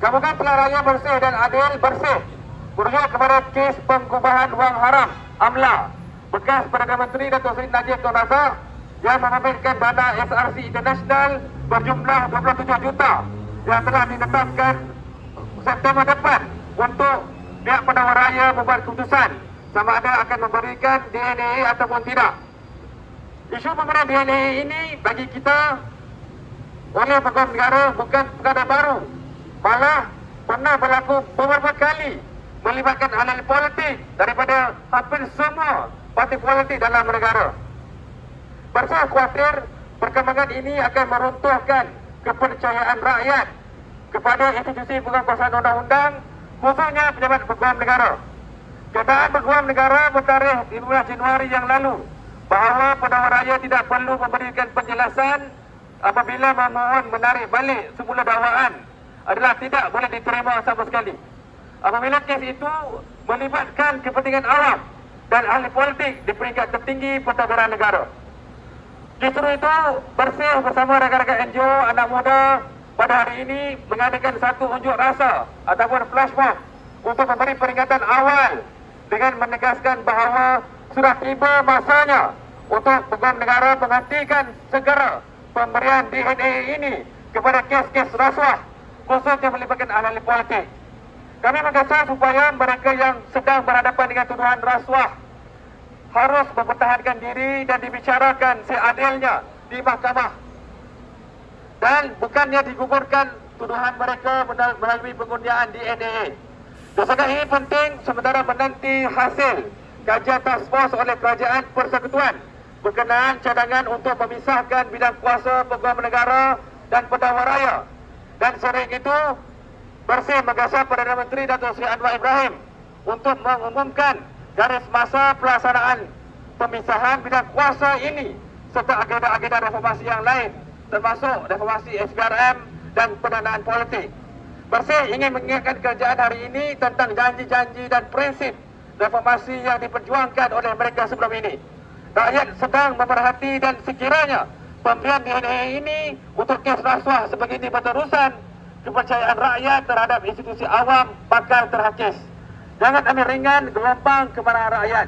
Gabungan Pilihan Raya Bersih dan Adil Bersih merujuk kepada kes pengubahan wang haram AMLA bekas Perdana Menteri Datuk Seri Najib Tun Razak yang menerbitkan dana SRC International berjumlah 27 juta yang telah ditetapkan September depan untuk pihak penawar raya membuat keputusan sama ada akan memberikan DNA ataupun tidak. Isu pemberian DNA ini bagi kita oleh peguam negara bukan perkara baru, malah pernah berlaku beberapa kali melibatkan ahli politik daripada hampir semua parti politik dalam negara. Bersih khawatir perkembangan ini akan meruntuhkan kepercayaan rakyat kepada institusi penguasaan undang-undang, khususnya pejabat peguam negara. Keadaan peguam negara bertarikh 15 Januari yang lalu bahawa penawar raya tidak perlu memberikan penjelasan apabila memohon menarik balik semula dakwaan adalah tidak boleh diterima sama sekali. Apabila kes itu melibatkan kepentingan awam dan ahli politik di peringkat tertinggi pentadbiran negara. Justru itu, Bersih bersama rakan-rakan NGO anak muda pada hari ini mengadakan satu unjuk rasa ataupun flash mob untuk memberi peringatan awal dengan menegaskan bahawa sudah tiba masanya untuk peguam negara menghentikan segera pemberian DNA ini kepada kes-kes rasuah khususnya melibatkan ahli politik. Kami mendesak supaya mereka yang sedang berhadapan dengan tuduhan rasuah harus mempertahankan diri dan dibicarakan seadilnya di mahkamah dan bukannya digugurkan tuduhan mereka melalui pengundian DNA. Desakan ini penting sementara menanti hasil kajian task force oleh Kerajaan Persekutuan berkenaan cadangan untuk memisahkan bidang kuasa peguam negara dan penawar raya. Dan selain itu, Bersih menggasa Perdana Menteri Datuk Seri Anwar Ibrahim untuk mengumumkan garis masa pelaksanaan pemisahan bidang kuasa ini serta agenda-agenda reformasi yang lain termasuk reformasi SPRM dan pendanaan politik. Bersih ingin mengingatkan kerajaan hari ini tentang janji-janji dan prinsip reformasi yang diperjuangkan oleh mereka sebelum ini. Rakyat sedang memerhati dan sekiranya pemberian DNA ini untuk kes rasuah sebegini berterusan, kepercayaan rakyat terhadap institusi awam bakal terhakis. Jangan ambil ringan gelombang kemarahan rakyat.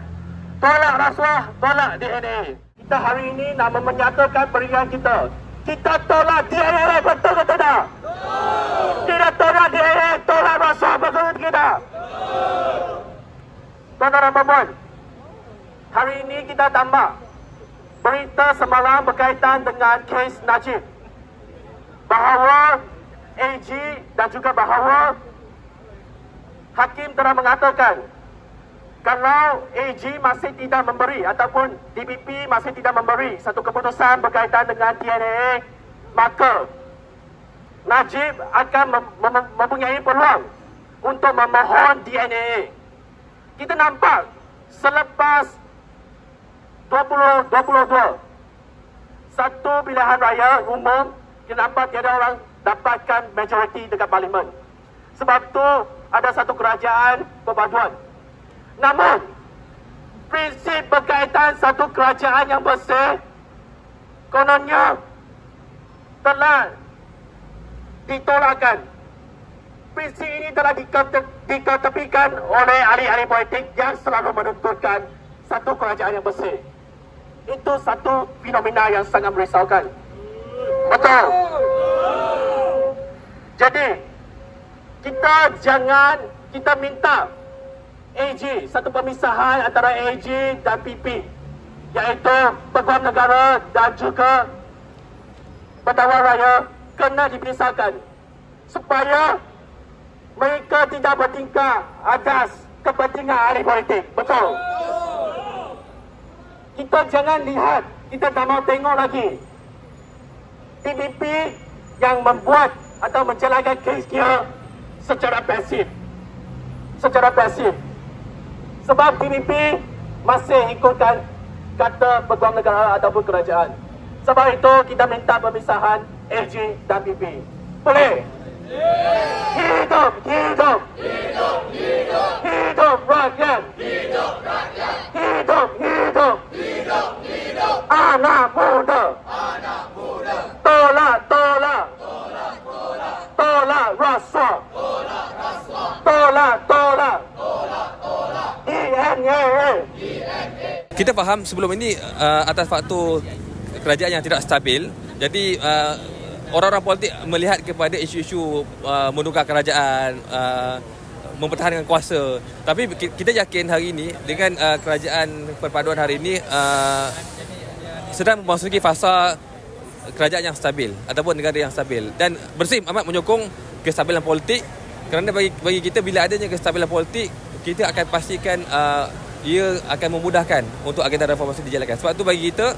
Tolak rasuah, tolak DNA. Kita hari ini nak menyatakan peringatan kita. Kita tolak DNA, betul ke tidak? Kita tolak DNA, tolak rasuah, betul ke tidak? Tuan-tuan dan puan-puan, hari ini kita tambah berita semalam berkaitan dengan kes Najib bahawa AG dan juga bahawa hakim telah mengatakan kalau AG masih tidak memberi ataupun DPP masih tidak memberi satu keputusan berkaitan dengan DNA, maka Najib akan mempunyai peluang untuk memohon DNA. Kita nampak selepas 2022 satu pilihan raya umum, kita nampak tiada orang dapatkan majoriti dekat parlimen. Sebab tu ada satu kerajaan perpaduan. Namun prinsip berkaitan satu kerajaan yang bersih kononnya telah ditolakkan. Prinsip ini telah diketepikan oleh ahli-ahli politik yang selalu menuntutkan satu kerajaan yang bersih. Itu satu fenomena yang sangat merisaukan. Betul. Jadi kita minta AG, satu pemisahan antara AG dan PP, iaitu peguam negara dan juga penawar raya kena dipisahkan supaya mereka tidak bertingkah atas kepentingan ahli politik. Betul. Kita jangan lihat, kita tak mau tengok lagi TPP yang membuat atau menjalankan kes dia secara pasif. Sebab TPP masih ikutkan kata peguam negara ataupun kerajaan. Sebab itu kita minta pemisahan AG dan PP. Boleh? Hidup, hidup, hidup, hidup, hidup rakyat, hidup rakyat, hidup, hidup, hidup, hidup, anak muda, tolak, tolak, tolak, tolak, tolak rasuah. kita faham sebelum ini atas faktor kerajaan yang tidak stabil. Jadi orang-orang politik melihat kepada isu-isu menukar kerajaan, mempertahankan kuasa. Tapi kita yakin hari ini dengan kerajaan perpaduan hari ini sedang memasuki fasa kerajaan yang stabil ataupun negara yang stabil, dan Bersih amat menyokong kestabilan politik, kerana bagi kita bila adanya kestabilan politik, kita akan pastikan ia akan memudahkan untuk agenda reformasi dijalankan. Sebab tu bagi kita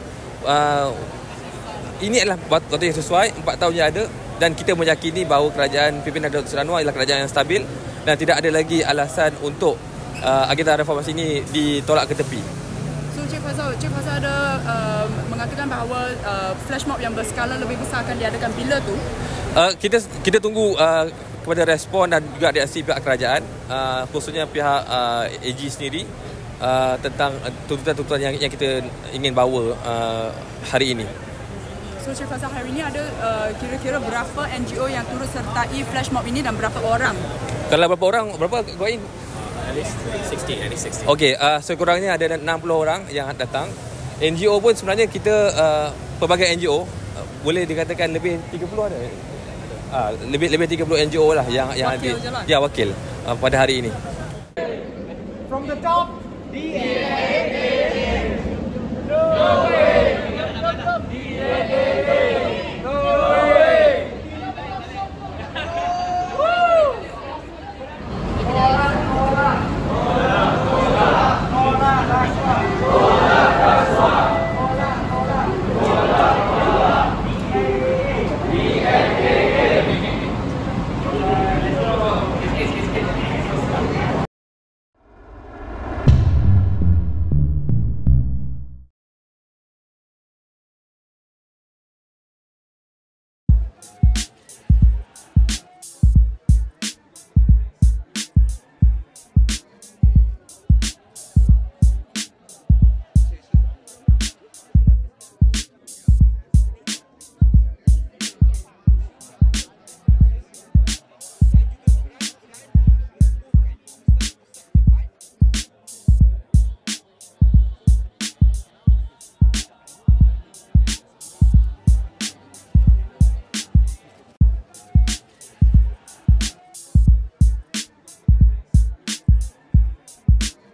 ini adalah waktu yang sesuai, 4 tahun yang ada, dan kita meyakini bahawa kerajaan pimpinan Datuk Seri Anwar ialah kerajaan yang stabil dan tidak ada lagi alasan untuk agenda reformasi ini ditolak ke tepi. So Cik Faisal ada mengatakan bahawa flash mob yang berskala lebih besar akan diadakan bila tu? Kita tunggu kepada respon dan juga reaksi pihak kerajaan, khususnya pihak AG sendiri tentang tuntutan-tuntutan yang kita ingin bawa hari ini. So Cik Faisal, hari ini ada kira-kira berapa NGO yang turut sertai flash mob ini dan berapa orang? Kalau berapa orang, berapa going? At least 60. Okey, sekurangnya ada 60 orang yang datang. NGO pun sebenarnya kita pelbagai NGO boleh dikatakan lebih 30 ada. Lebih 30 NGO lah yang wakil ada. Lah. Ya, wakil pada hari ini. From the top, DAA.